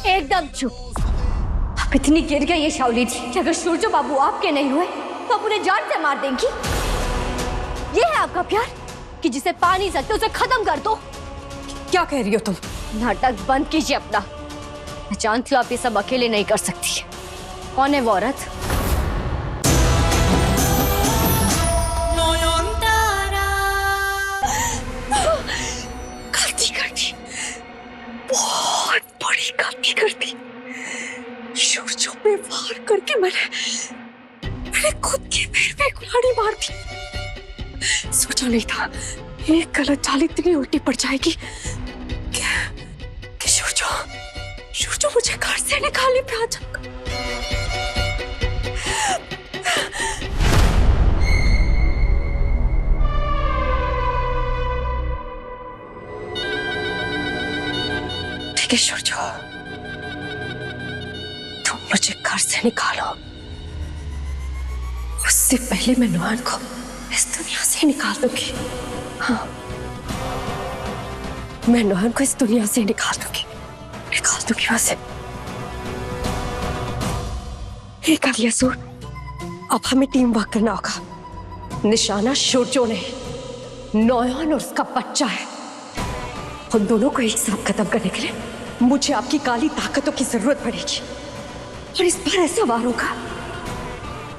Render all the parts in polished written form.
एकदम चुप। आप इतनी गिर गई ये शावली जी कि अगर सूरजो बाबू आपके नहीं हुए तो आप उन्हें जान से मार देंगी। ये है आपका प्यार कि जिसे पा नहीं सकते उसे खत्म कर दो। क्या कह रही हो तुम? नाटक बंद कीजिए अपना। मैं जानती हूँ आप ये सब अकेले नहीं कर सकती। कौन है वो औरत? गलती कर दी, बहुत बड़ी गलती कर दी। सूरजो पे वार करके मैंने खुद के पैर पे कुल्हाड़ी मार दी। सोचा नहीं था एक गलत चाल इतनी उल्टी पड़ जाएगी कि सूरजो मुझे घर से निकालने पे आ जाएगा। ठीक है सूरजो, तुम मुझे घर से निकालो, उससे पहले मैं नॉयन को इस दुनिया से निकाल दूंगी। हाँ, मैं नॉयन को इस दुनिया से निकाल दूंगी वैसे। एक सूर, अब हमें टीम वर्क करना होगा। निशाना सूरजो ने, नॉयन और उसका बच्चा है। उन दोनों को एक साथ खत्म करने के लिए मुझे आपकी काली ताकतों की जरूरत पड़ेगी। और इस बार ऐसा वार होगा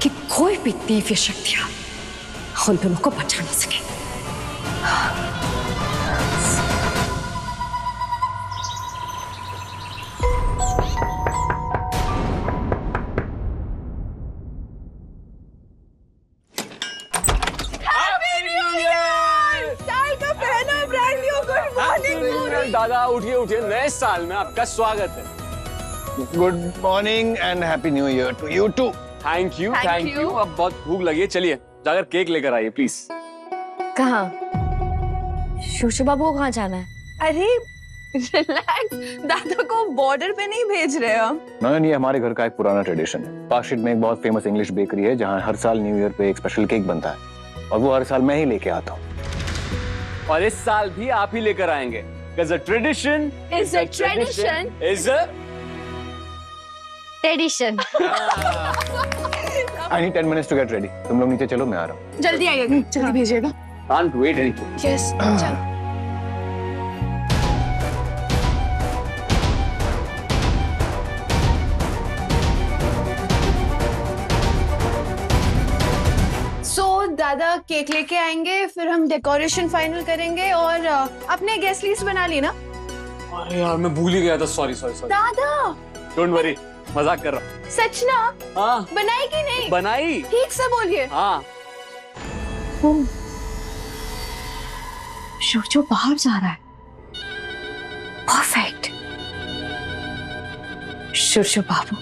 कि कोई भी दिव्य शक्तियां उन दोनों को बचा ना सके। दादा उठिए उठिए, नए साल में आपका स्वागत है। Good morning and happy new year to you too. Thank you. अब बहुत भूख लगी है, चलिए जाकर केक लेकर आइए प्लीज। कहाँ? सूरजो बाबू को कहाँ जाना है? अरे रिलैक्स, दादा को बॉर्डर पे नहीं भेज रहे हम। नॉयन, ये हमारे घर का एक पुराना ट्रेडिशन है। पार्क स्ट्रीट में एक बहुत फेमस इंग्लिश बेकरी है जहाँ हर साल न्यू ईयर पे एक स्पेशल केक बनता है और वो हर साल मैं ही लेके आता हूँ। और इस साल भी आप ही लेकर आएंगे। Because a tradition is a tradition is a tradition. I need 10 minutes to get ready. तुम लोग नीचे चलो, मैं आ रहा हूँ। जल्दी आइएगा, जल्दी भेजिएगा। Can't wait anything. Yes, चल। दादा केक लेके आएंगे, फिर हम डेकोरेशन फाइनल करेंगे और अपने गेस्ट लिस्ट बना ली ना। अरे यार मैं भूल ही गया था, सॉरी। दादा डोंट वरी, मजाक कर रहा हूँ। सच ना? हाँ बनाई कि नहीं? बनाई। ठीक से बोलिए। हाँ। सूरजो बाहर जा रहा है। परफेक्ट। सूरजो बाबू,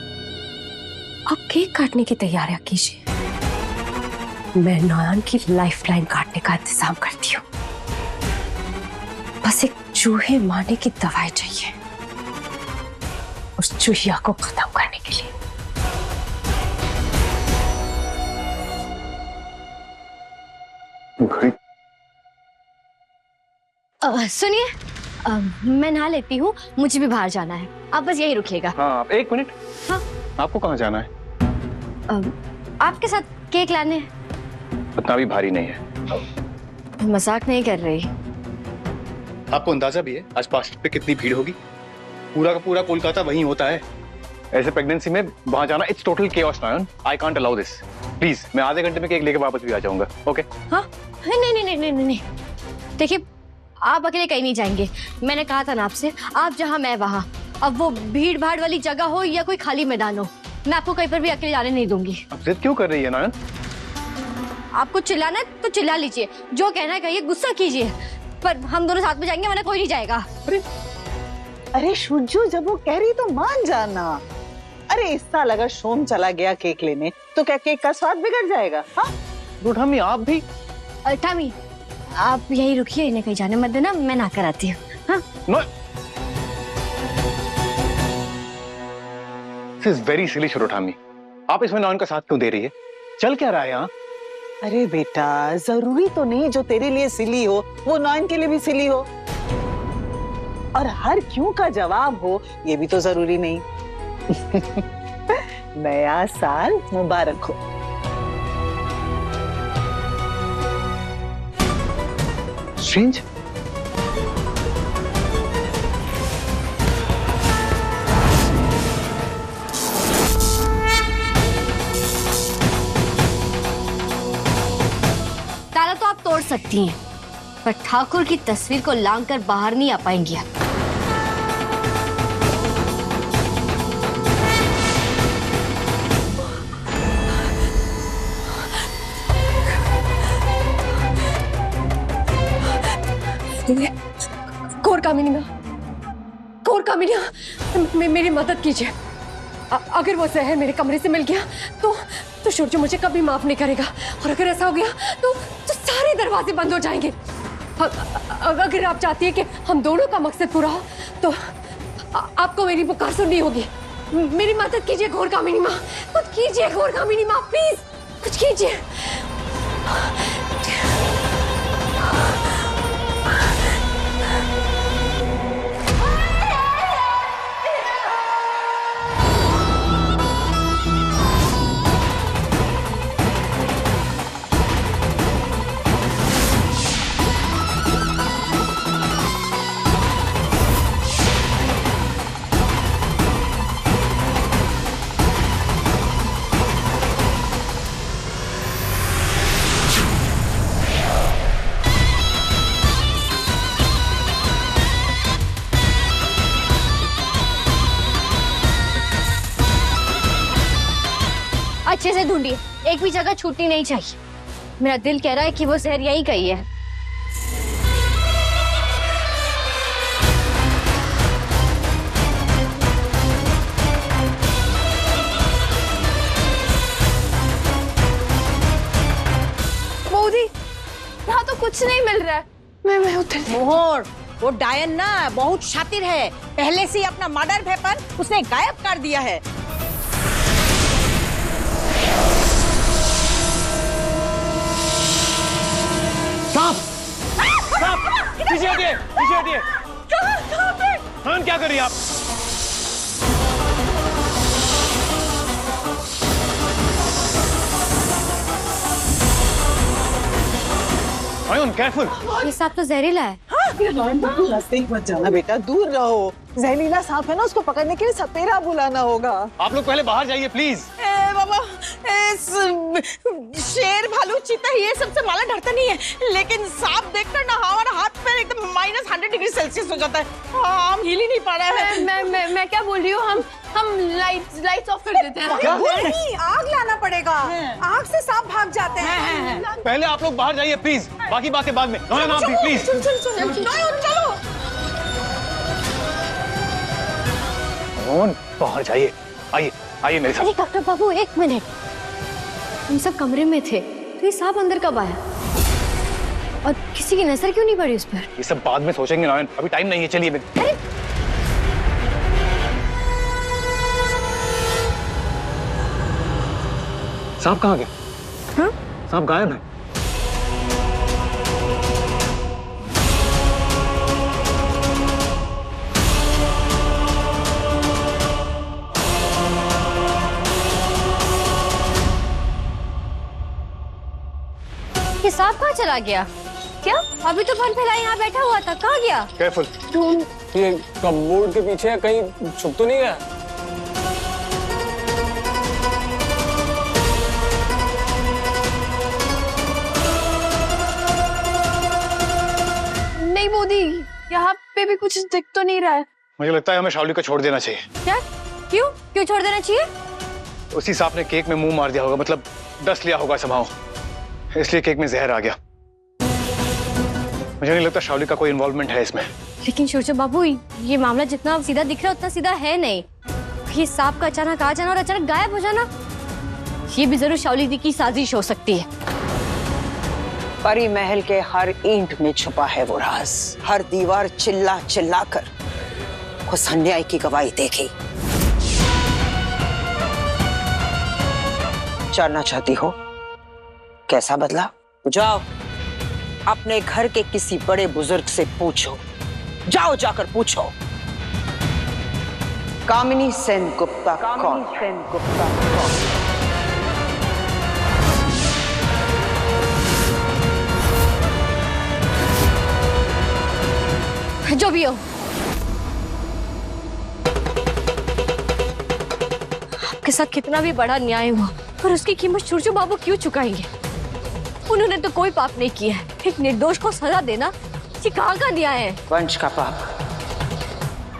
अब केक काटने की तैयारियां कीजिए। मैं नॉयन की लाइफलाइन काटने का इंतजाम करती हूँ। बस एक चूहे मारने की दवाई चाहिए उस चूहिया को खत्म करने के लिए। सुनिए, मैं नहा लेती हूँ, मुझे भी बाहर जाना है। आप बस यही रुकिएगा। हाँ, एक मिनट। हाँ, आपको कहाँ जाना है? आपके साथ केक लाने। उतना भी भारी नहीं है। मजाक नहीं कर रही। आपको अंदाजा भी है आज पार्क स्ट्रीट पे कितनी भीड़ होगी? पूरा का पूरा कोलकाता वहीं होता है। ऐसे प्रेगनेंसी में वहां जाना इट्स टोटल केओस नॉयन। I can't allow this. Please, मैं आधे घंटे में केक लेके वापस भी आ जाऊंगा। ओके? हाँ? नहीं। देखिए, आप अकेले कहीं नहीं जाएंगे। मैंने कहा था ना आपसे, आप जहाँ मैं वहाँ। अब वो भीड़ भाड़ वाली जगह हो या कोई खाली मैदान हो, मैं आपको कहीं पर भी अकेले जाने नहीं दूंगी। अब जिद क्यों कर रही है नॉयन? आपको चिल्लाना है तो चिल्ला लीजिए, जो कहना है कहिए, गुस्सा कीजिए, पर हम दोनों साथ में जाएंगे, वरना कोई नहीं जाएगा। अरे सूरजो, जब वो कह रही तो मान जाना। अरे इस साल अगर सोम चला गया केक लेने तो क्या केक का स्वाद बिगड़ जाएगा? हाँ? रूठामी, आप भी? टामी, आप यही रुकिए, इन्हें कहीं जाने मत देना, मैं ना कर आती हूँ। हाँ? This is very silly, शिरोठामी। आप इसमें नॉयन का साथ क्यों दे रही है? चल क्या रहा है यहाँ? अरे बेटा, जरूरी तो नहीं जो तेरे लिए सिली हो वो नॉयन के लिए भी सिली हो। और हर क्यों का जवाब हो ये भी तो जरूरी नहीं। नया साल मुबारक हो। स्ट्रेंज। ताला तो आप तोड़ सकती हैं, पर ठाकुर की तस्वीर को लांग कर बाहर नहीं आ पाएंगी आप। कौर कामिनी माँ, कौर कामिनी माँ, मेरी मदद कीजिए। अगर वो जहर मेरे कमरे से मिल गया तो सूर्य मुझे कभी माफ नहीं करेगा, और अगर ऐसा हो गया तो सारे दरवाजे बंद हो जाएंगे। अगर आप चाहती है कि हम दोनों का मकसद पूरा हो तो आपको मेरी पुकार सुननी होगी। मेरी मदद कीजिए घोर कामिनी माँ, कुछ कीजिए घोर कामिनी माँ, प्लीज कुछ कीजिए। अच्छे से ढूंढिए, एक भी जगह छूटनी नहीं चाहिए। मेरा दिल कह रहा है कि वो जहर यहीं कहीं है। मोदी, यहाँ तो कुछ नहीं मिल रहा है। मैं उधर। मोहर, वो डायन ना बहुत शातिर है, पहले से ही अपना मर्डर वेपन उसने गायब कर दिया है। पीछे हटिए, पीछे हटिए। कहाँ पे? हाँ, क्या कर रही हैं आप? आयुन, केयरफुल। ये सांप तो जहरीला है। रास्ते मत जाना बेटा, दूर रहो। जहरीला सांप है ना, उसको पकड़ने के लिए सपेरा बुलाना होगा। आप लोग पहले बाहर जाइए प्लीज। बाबा, शेर भालू चीता ये सबसे माला डरता नहीं है, लेकिन सांप देखकर ना हमारा हाथ पैर एकदम -100 डिग्री सेल्सियस हो जाता है। हम हिल ही नहीं पा रहे हैं। मैं क्या बोल रही हूँ, हम लाइट्स ऑफ कर देते हैं। नहीं, आग लाना पड़ेगा, आग से सांप भाग जाते हैं। पहले आप लोग बाहर जाइए प्लीज, बाकी बातें बाद में। नौयन, आप भी प्लीज। चलो। नौयन, बाहर जाइए। आइए, आइए मेरे साथ। अरे डॉक्टर बाबू, एक मिनट। हम सब कमरे में थे, तो ये सांप अंदर कब आया? और किसी की नजर क्यों नहीं पड़ी उस पर? ये सब बाद में सोचेंगे नौयन, अभी टाइम नहीं है। चलिए मेरे। सांप कहाँ गया? हाँ? सांप गायब है। ये सांप कहाँ चला गया? क्या अभी तो फन फैलाए यहाँ बैठा हुआ था, कहाँ गया? केयरफुल। ये कपबोर्ड के पीछे कहीं छुप तो नहीं गया? नहीं मोदी, यहाँ पे भी कुछ दिख तो नहीं रहा है। मुझे लगता है हमें शावली को छोड़ देना चाहिए। क्या? क्यों क्यों छोड़ देना चाहिए? उसी सांप ने केक में मुंह मार दिया होगा, मतलब डस लिया होगा समाओ, इसलिए केक में जहर आ गया। मुझे नहीं लगता शावली का कोई इन्वॉल्वमेंट है इसमें। लेकिन शोचो बाबू, ये मामला जितना सीधा दिख रहा है उतना सीधा है नहीं। ये सांप का अचानक आ जाना और अचानक गायब हो जाना, ये भी जरूर शावली दी की साजिश हो सकती है। परी महल के हर ईंट में छुपा है वो राज। हर दीवार चिल्ला चिल्ला कर उस अन्याय की गवाही देगी। जानना चाहती हो कैसा बदला? जाओ अपने घर के किसी बड़े बुजुर्ग से पूछो, जाओ जाकर पूछो कामिनी सेन गुप्ता कौन है? जो भी हो, आपके साथ कितना भी बड़ा न्याय हुआ पर उसकी कीमत सुरजू बाबू क्यों चुकाएंगे? उन्होंने तो कोई पाप नहीं किया है। एक निर्दोष को सजा देना ये कहाँ का न्याय है? वंश का पाप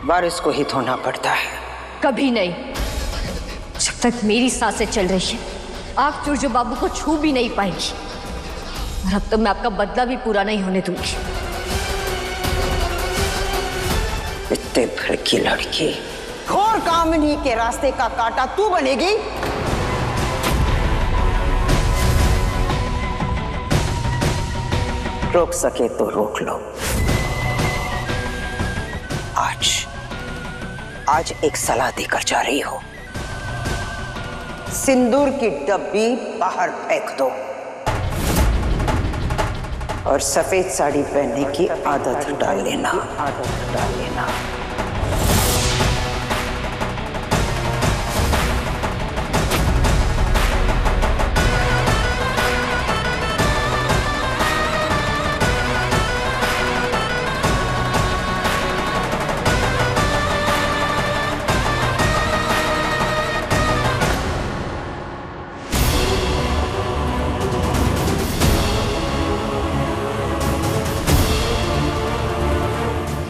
वारिस को ही धोना पड़ता है। कभी नहीं। जब तक मेरी सांसें चल रही है आप सुरजू बाबू को छू भी नहीं पाएंगी। और अब तो मैं आपका बदला भी पूरा नहीं होने दूंगी। इतने भड़की लड़की, घोर कामिनी के रास्ते का कांटा तू बनेगी? रोक सके तो रोक लो। आज एक सलाह देकर जा रही हो। सिंदूर की डब्बी बाहर फेंक दो और सफेद साड़ी पहनने की आदत डाल लेना।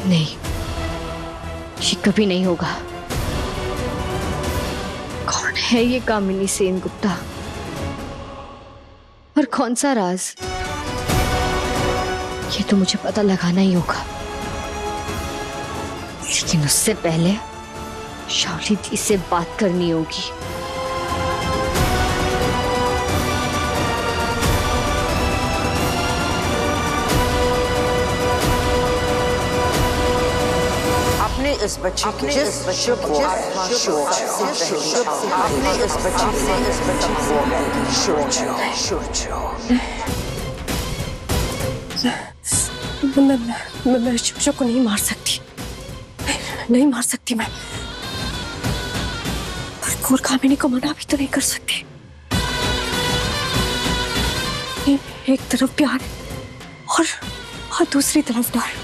नहीं, ये कभी नहीं होगा। कौन है ये कामिनी सेन गुप्ता और कौन सा राज? ये तो मुझे पता लगाना ही होगा। लेकिन उससे पहले शाओली दी से बात करनी होगी। इस बच्चे की जिस बच्चे को आपने इस बच्चे मैं शुभ्रा को नहीं मार सकती, नहीं मार सकती मैं। पर घोर कामिनी को मना भी तो नहीं कर सकती। एक तरफ प्यार और दूसरी तरफ डर।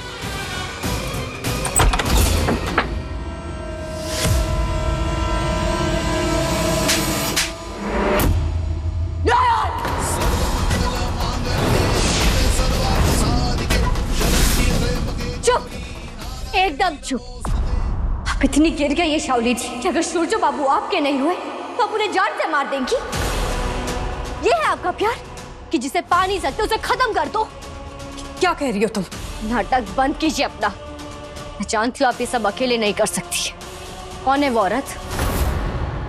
एकदम चुप। आप इतनी गिर गई ये शाओली जी कि अगर सुरजू बाबू आपके नहीं हुए तो आप उन्हें जान से मार देंगी। ये है आपका प्यार कि जिसे पा नहीं सकते उसे खत्म कर दो। क्या कह रही हो तुम? नाटक बंद कीजिए अपना। मैं जानती हूँ आप ये सब अकेले नहीं कर सकती। कौन है वो औरत?